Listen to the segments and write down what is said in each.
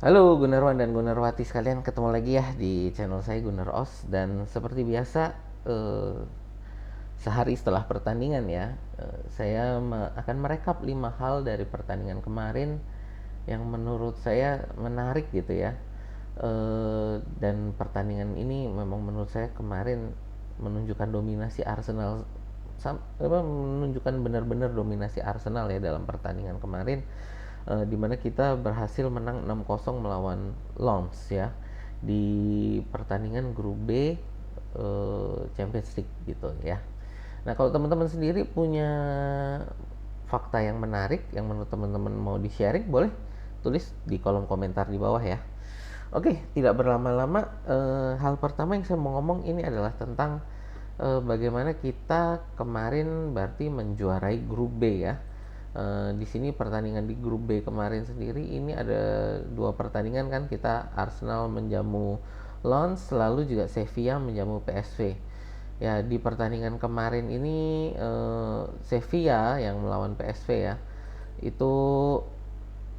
Halo Gunarwan dan Gunarwati sekalian, ketemu lagi ya di channel saya Gunar Os. Dan seperti biasa, eh, sehari setelah pertandingan ya, saya akan merekap 5 hal dari pertandingan kemarin yang menurut saya menarik gitu ya. Dan pertandingan ini memang menurut saya kemarin menunjukkan dominasi Arsenal, menunjukkan benar-benar dominasi Arsenal ya dalam pertandingan kemarin, di mana kita berhasil menang 6-0 melawan Lens ya di pertandingan grup B, Champions League gitu ya. Nah, kalau teman-teman sendiri punya fakta yang menarik yang menurut teman-teman mau di-sharing, boleh tulis di kolom komentar di bawah ya. Oke, tidak berlama-lama, hal pertama yang saya mau ngomong ini adalah tentang bagaimana kita kemarin berarti menjuarai grup B ya. Di sini pertandingan di grup B kemarin sendiri ini ada dua pertandingan kan, kita Arsenal menjamu Lens, lalu juga Sevilla menjamu PSV. Ya, di pertandingan kemarin ini Sevilla yang melawan PSV ya, itu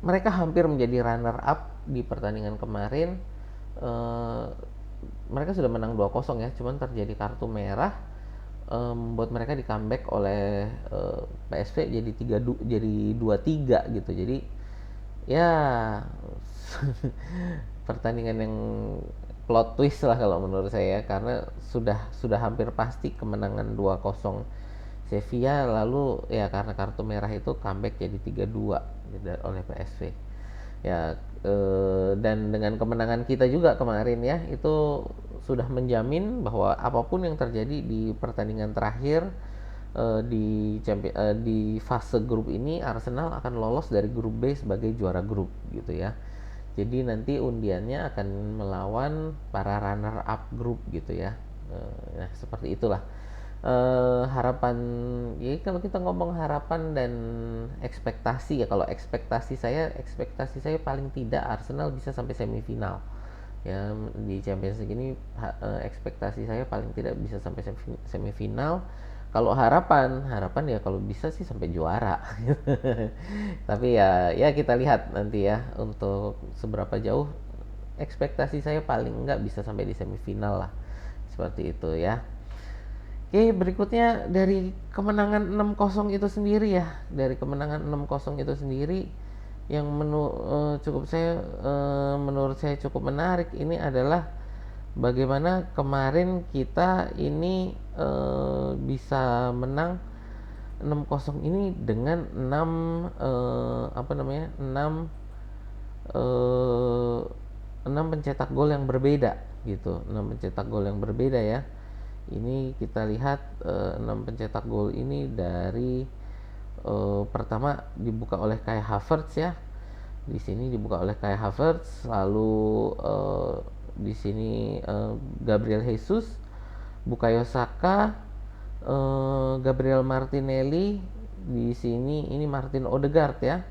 mereka hampir menjadi runner up di pertandingan kemarin. eh, Mereka sudah menang 2-0 ya, cuman terjadi kartu merah, membuat mereka di comeback oleh PSV jadi 2-3 gitu. Jadi ya pertandingan yang plot twist lah kalau menurut saya, karena sudah hampir pasti kemenangan 2-0 Sevilla, lalu ya karena kartu merah itu comeback jadi 3-2 oleh PSV ya. Dan dengan kemenangan kita juga kemarin ya, itu sudah menjamin bahwa apapun yang terjadi di pertandingan terakhir, di fase grup ini, Arsenal akan lolos dari grup B sebagai juara grup gitu ya. Jadi nanti undiannya akan melawan para runner up grup gitu ya. Nah, seperti itulah. Harapan ya, kalau kita ngomong harapan dan ekspektasi ya, kalau ekspektasi saya paling tidak Arsenal bisa sampai semifinal ya di Champions League ini. Ekspektasi saya paling tidak bisa sampai semifinal. Kalau harapan harapan ya kalau bisa sih sampai juara. Tapi ya kita lihat nanti ya untuk seberapa jauh. Ekspektasi saya paling nggak bisa sampai di semifinal lah, seperti itu ya. Oke, berikutnya dari kemenangan 6-0 itu sendiri ya. Dari kemenangan 6-0 itu sendiri yang menurut saya cukup menarik ini adalah bagaimana kemarin kita ini bisa menang 6-0 ini dengan 6 apa namanya? 6 pencetak gol yang berbeda gitu. 6 pencetak gol yang berbeda ya. Ini kita lihat 6 pencetak gol ini dari pertama dibuka oleh Kai Havertz ya. Di sini dibuka oleh Kai Havertz, lalu di sini Gabriel Jesus, Bukayo Saka, Gabriel Martinelli, di sini ini Martin Odegaard ya.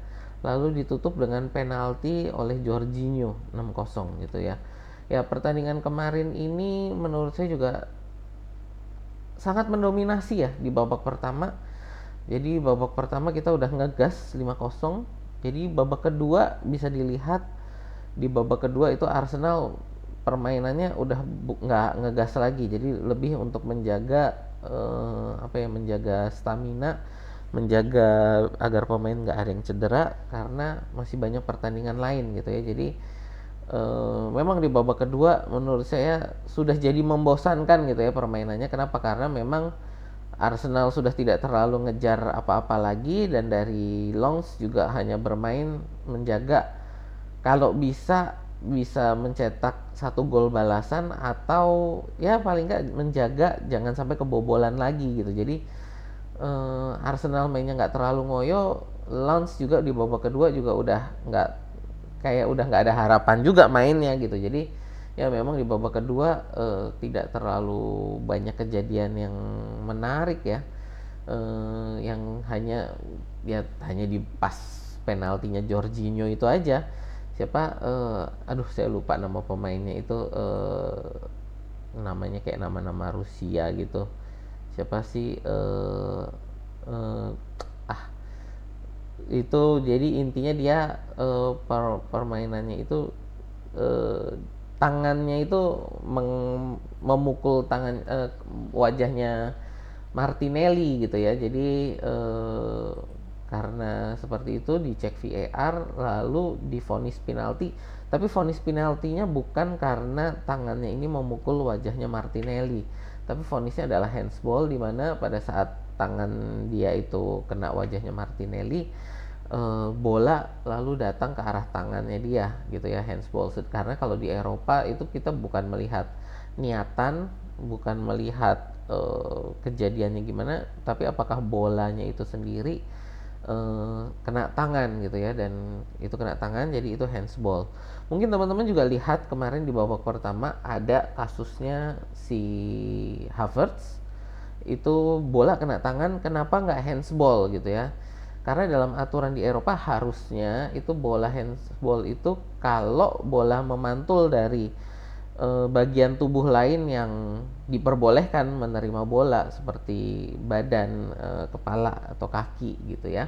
Lalu ditutup dengan penalti oleh Jorginho 6-0 gitu ya. Ya, pertandingan kemarin ini menurut saya juga sangat mendominasi ya di babak pertama. Jadi babak pertama kita udah ngegas 5-0. Jadi babak kedua bisa dilihat, di babak kedua itu Arsenal permainannya udah nggak ngegas lagi. Jadi lebih untuk menjaga menjaga stamina, menjaga agar pemain nggak ada yang cedera karena masih banyak pertandingan lain gitu ya. Jadi memang di babak kedua menurut saya sudah jadi membosankan gitu ya permainannya. Kenapa? Karena memang Arsenal sudah tidak terlalu ngejar apa-apa lagi, dan dari Longs juga hanya bermain menjaga kalau bisa bisa mencetak satu gol balasan, atau ya paling nggak menjaga jangan sampai kebobolan lagi gitu. Jadi Arsenal mainnya nggak terlalu ngoyo. Lens juga di babak kedua juga udah nggak, kayak udah nggak ada harapan juga mainnya gitu. Jadi ya memang di babak kedua tidak terlalu banyak kejadian yang menarik ya. Yang hanya di pas penaltinya Jorginho itu aja. Siapa, aduh saya lupa nama pemainnya itu, namanya kayak nama-nama Rusia gitu. Siapa sih, eh, itu jadi intinya dia, permainannya itu tangannya itu memukul wajahnya Martinelli gitu ya. Jadi karena seperti itu dicek VAR lalu divonis penalti. Tapi vonis penaltinya bukan karena tangannya ini memukul wajahnya Martinelli, tapi vonisnya adalah handsball, di mana pada saat tangan dia itu kena wajahnya Martinelli, bola lalu datang ke arah tangannya dia gitu ya, handsball. Karena kalau di Eropa itu kita bukan melihat niatan, bukan melihat kejadiannya gimana, tapi apakah bolanya itu sendiri kena tangan gitu ya, dan itu kena tangan jadi itu handsball. Mungkin teman-teman juga lihat kemarin di babak pertama ada kasusnya si Havertz, itu bola kena tangan, kenapa nggak handsball gitu ya. Karena dalam aturan di Eropa harusnya itu bola handsball itu kalau bola memantul dari bagian tubuh lain yang diperbolehkan menerima bola seperti badan, kepala atau kaki gitu ya,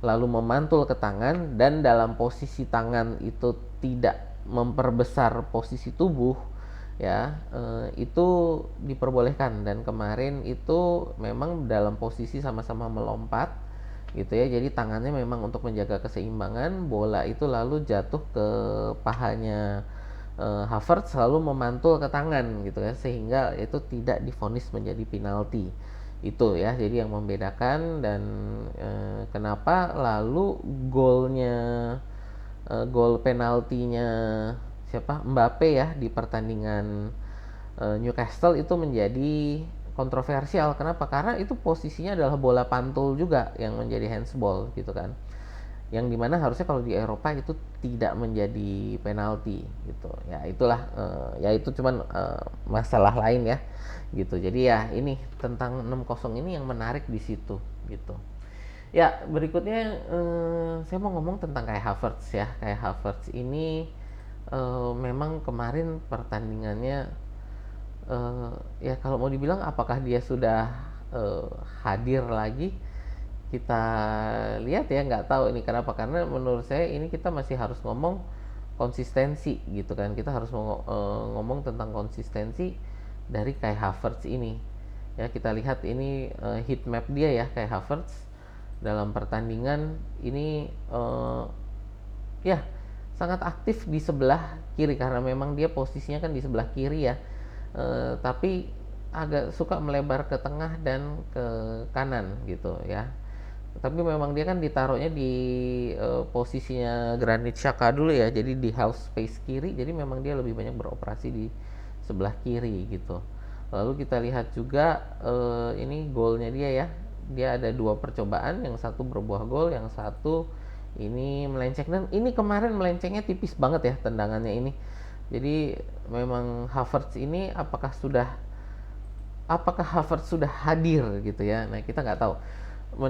lalu memantul ke tangan dan dalam posisi tangan itu tidak memperbesar posisi tubuh ya, itu diperbolehkan. Dan kemarin itu memang dalam posisi sama-sama melompat gitu ya, jadi tangannya memang untuk menjaga keseimbangan, bola itu lalu jatuh ke pahanya Havertz lalu memantul ke tangan gitu ya, sehingga itu tidak divonis menjadi penalti. Itu ya, jadi yang membedakan. Dan kenapa lalu gol penaltinya siapa, Mbappe ya, di pertandingan Newcastle itu menjadi kontroversial. Kenapa? Karena itu posisinya adalah bola pantul juga yang menjadi handsball gitu kan, yang dimana harusnya kalau di Eropa itu tidak menjadi penalti gitu ya. Itulah ya itu cuman masalah lain ya gitu. Jadi ya ini tentang 6-0 ini yang menarik di situ gitu ya. Berikutnya saya mau ngomong tentang kayak Havertz ya. Kayak Havertz ini memang kemarin pertandingannya ya kalau mau dibilang apakah dia sudah hadir lagi, kita lihat ya, nggak tahu ini kenapa. Karena menurut saya ini kita masih harus ngomong konsistensi gitu kan. Kita harus ngomong tentang konsistensi dari Kai Havertz ini ya. Kita lihat ini heat map dia ya, Kai Havertz dalam pertandingan ini ya sangat aktif di sebelah kiri, karena memang dia posisinya kan di sebelah kiri ya, tapi agak suka melebar ke tengah dan ke kanan gitu ya. Tapi memang dia kan ditaruhnya di posisinya Granit Xhaka dulu ya, jadi di half space kiri, jadi memang dia lebih banyak beroperasi di sebelah kiri gitu. Lalu kita lihat juga ini golnya dia ya, dia ada 2 percobaan, yang satu berbuah gol, yang satu ini melenceng. Dan ini kemarin melencengnya tipis banget ya tendangannya ini. Jadi memang Havertz ini apakah Havertz sudah hadir gitu ya. Nah kita nggak tahu,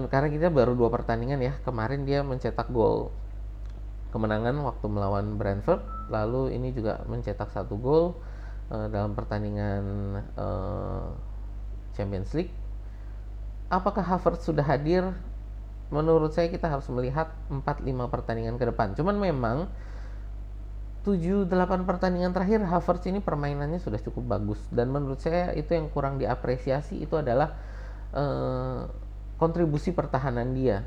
karena kita baru 2 pertandingan ya. Kemarin dia mencetak gol kemenangan waktu melawan Brentford, lalu ini juga mencetak 1 gol dalam pertandingan Champions League. Apakah Havertz sudah hadir? Menurut saya kita harus melihat 4-5 pertandingan ke depan. Cuman memang 7-8 pertandingan terakhir Havertz ini permainannya sudah cukup bagus, dan menurut saya itu yang kurang diapresiasi, itu adalah kontribusi pertahanan dia.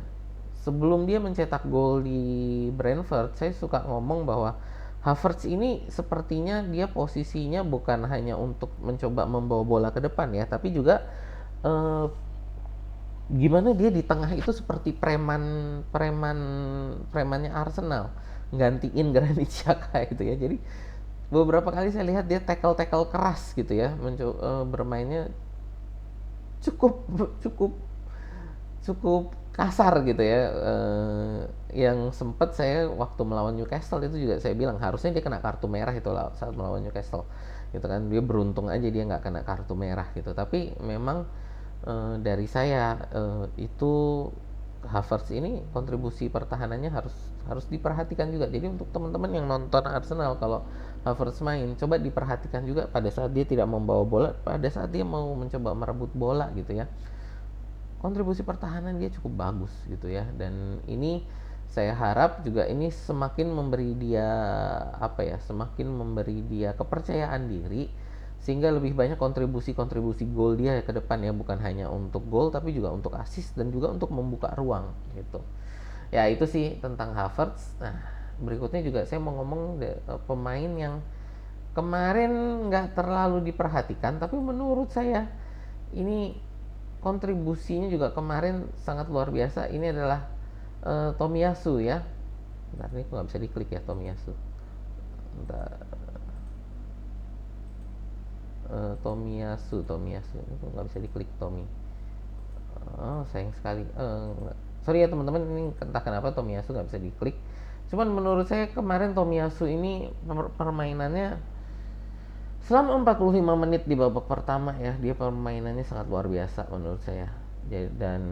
Sebelum dia mencetak gol di Brentford, saya suka ngomong bahwa Havertz ini sepertinya dia posisinya bukan hanya untuk mencoba membawa bola ke depan ya, tapi juga gimana dia di tengah itu seperti premannya Arsenal, gantiin Granit Xhaka gitu ya. Jadi beberapa kali saya lihat dia tackle keras gitu ya, bermainnya cukup cukup cukup kasar gitu ya. Yang sempat saya waktu melawan Newcastle itu juga saya bilang harusnya dia kena kartu merah itu saat melawan Newcastle gitu kan. Dia beruntung aja dia nggak kena kartu merah gitu. Tapi memang dari saya itu Havertz ini kontribusi pertahanannya harus diperhatikan juga. Jadi untuk teman-teman yang nonton Arsenal, kalau Havertz main, coba diperhatikan juga pada saat dia tidak membawa bola, pada saat dia mau mencoba merebut bola gitu ya. Kontribusi pertahanan dia cukup bagus gitu ya. Dan ini Saya harap juga ini semakin memberi dia semakin memberi dia kepercayaan diri sehingga lebih banyak kontribusi gol dia ke depan ya, bukan hanya untuk gol tapi juga untuk assist dan juga untuk membuka ruang gitu. Ya itu sih tentang Havertz. Nah, berikutnya juga saya mau ngomong pemain yang kemarin nggak terlalu diperhatikan tapi menurut saya ini kontribusinya juga kemarin sangat luar biasa. Ini adalah Tomiyasu ya. Bentar, ini kok nggak bisa diklik ya Tomiyasu. Bentar. Tomiyasu ini kok nggak bisa diklik Tommy. Oh, sayang sekali. Sorry ya teman-teman, ini entah kenapa Tomiyasu nggak bisa diklik. Cuman menurut saya kemarin Tomiyasu ini permainannya selama 45 menit di babak pertama ya, dia permainannya sangat luar biasa menurut saya. Dan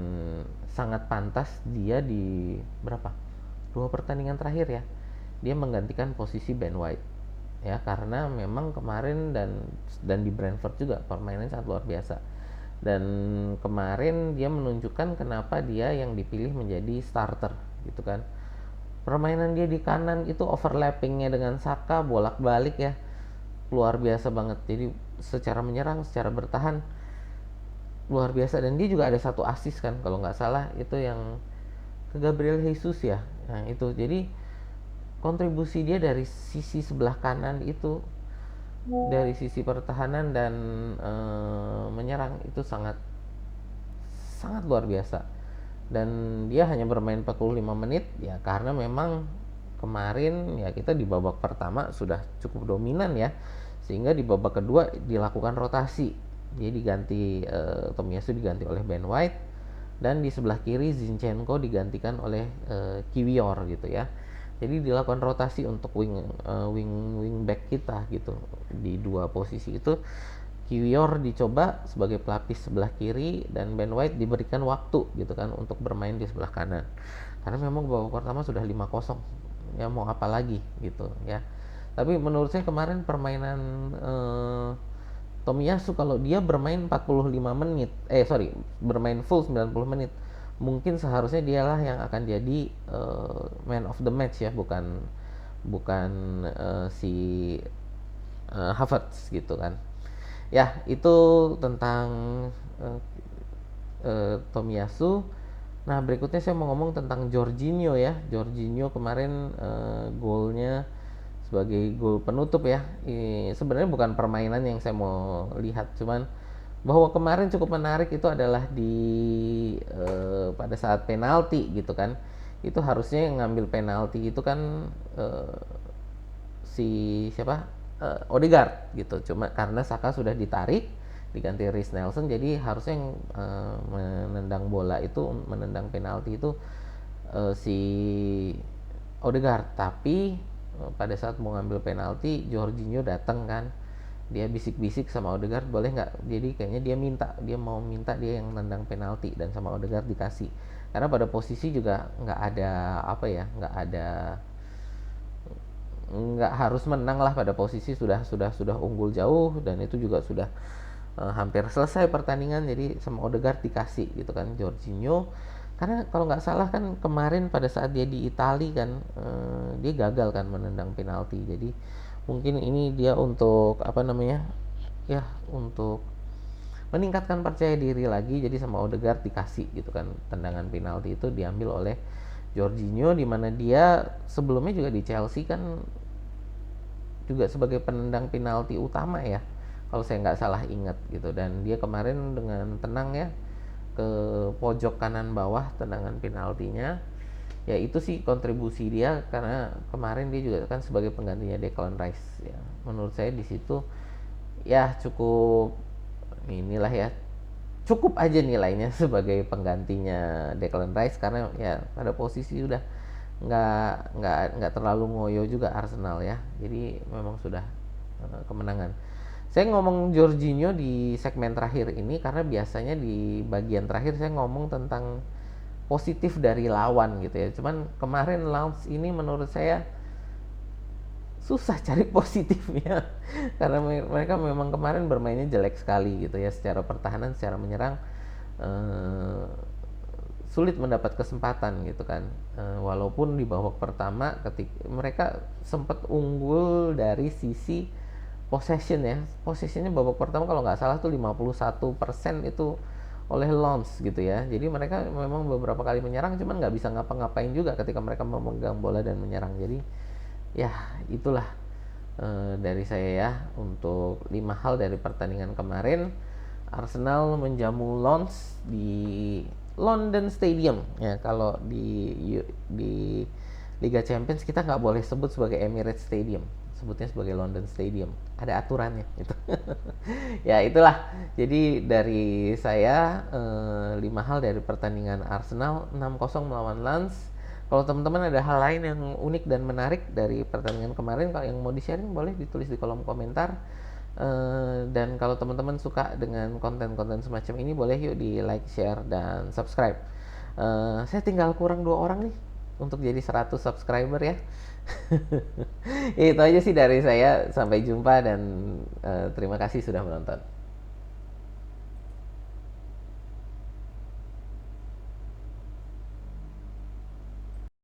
sangat pantas dia di berapa? 2 pertandingan terakhir ya. Dia menggantikan posisi Ben White. Ya, karena memang kemarin dan di Brentford juga permainannya sangat luar biasa. Dan kemarin dia menunjukkan kenapa dia yang dipilih menjadi starter gitu kan. Permainan dia di kanan itu overlappingnya dengan Saka bolak-balik ya, luar biasa banget. Jadi secara menyerang, secara bertahan luar biasa. Dan dia juga ada satu assist kan kalau nggak salah, itu yang ke Gabriel Jesus ya. Nah itu jadi kontribusi dia dari sisi sebelah kanan itu, dari sisi pertahanan dan menyerang itu sangat sangat luar biasa. Dan dia hanya bermain 45 menit ya karena memang kemarin ya kita di babak pertama sudah cukup dominan ya, sehingga di babak kedua dilakukan rotasi. Dia diganti Tomiyasu diganti oleh Ben White, dan di sebelah kiri Zinchenko digantikan oleh Kiwior gitu ya. Jadi dilakukan rotasi untuk wing back kita gitu. Di dua posisi itu Kiwior dicoba sebagai pelapis sebelah kiri dan Ben White diberikan waktu gitu kan untuk bermain di sebelah kanan. Karena memang babak pertama sudah 5-0. Ya mau apa lagi gitu ya. Tapi menurut saya kemarin permainan Tomiyasu kalau dia bermain 45 menit, bermain full 90 menit, mungkin seharusnya dialah yang akan jadi man of the match ya, bukan bukan si Havertz gitu kan. Ya, itu tentang uh, Tomiyasu. Nah, berikutnya saya mau ngomong tentang Jorginho ya. Jorginho kemarin golnya sebagai gol penutup ya. Ini sebenarnya bukan permainan yang saya mau lihat, cuman bahwa kemarin cukup menarik itu adalah di pada saat penalti gitu kan. Itu harusnya yang ngambil penalti itu kan si siapa? Odegaard gitu. Cuma karena Saka sudah ditarik diganti Reiss Nelson, jadi harusnya yang menendang bola itu, menendang penalti itu si Odegaard. Tapi pada saat mau ngambil penalti Jorginho datang kan, dia bisik-bisik sama Odegaard, boleh nggak, jadi kayaknya dia mau minta dia yang nendang penalti, dan sama Odegaard dikasih karena pada posisi juga nggak harus menang lah, pada posisi sudah unggul jauh dan itu juga sudah hampir selesai pertandingan, jadi sama Odegaard dikasih gitu kan Jorginho. Karena kalau nggak salah kan kemarin pada saat dia di Itali kan dia gagal kan menendang penalti, jadi mungkin ini dia untuk untuk meningkatkan percaya diri lagi, jadi sama Odegaard dikasih gitu kan tendangan penalti itu diambil oleh Jorginho, di mana dia sebelumnya juga di Chelsea kan juga sebagai penendang penalti utama ya kalau saya nggak salah ingat gitu. Dan dia kemarin dengan tenang ya ke pojok kanan bawah tendangan penaltinya. Ya itu sih kontribusi dia, karena kemarin dia juga kan sebagai penggantinya Declan Rice ya. Menurut saya di situ ya cukup aja nilainya sebagai penggantinya Declan Rice, karena ya pada posisi udah nggak terlalu ngoyo juga Arsenal ya, jadi memang sudah kemenangan. Saya ngomong Jorginho di segmen terakhir ini karena biasanya di bagian terakhir saya ngomong tentang positif dari lawan gitu ya, cuman kemarin Lens ini menurut saya susah cari positifnya karena mereka memang kemarin bermainnya jelek sekali gitu ya, secara pertahanan, secara menyerang eh, sulit mendapat kesempatan gitu kan. Walaupun di babak pertama ketika mereka sempat unggul dari sisi possession ya. Possessionnya babak pertama kalau nggak salah tuh 51% itu oleh Lons gitu ya. Jadi mereka memang beberapa kali menyerang cuman nggak bisa ngapa-ngapain juga ketika mereka memegang bola dan menyerang. Jadi ya itulah dari saya ya untuk 5 hal dari pertandingan kemarin. Arsenal menjamu Lons di London Stadium ya. Kalau di Liga Champions kita nggak boleh sebut sebagai Emirates Stadium, sebutnya sebagai London Stadium, ada aturannya gitu. Ya itulah, jadi dari saya 5 hal dari pertandingan Arsenal 6-0 melawan Lens. Kalau teman-teman ada hal lain yang unik dan menarik dari pertandingan kemarin, kalau yang mau di-sharing boleh ditulis di kolom komentar. Dan kalau teman-teman suka dengan konten-konten semacam ini, boleh yuk di like, share, dan subscribe. Saya tinggal kurang 2 orang nih untuk jadi 100 subscriber ya. Itu aja sih dari saya. Sampai jumpa dan terima kasih sudah menonton.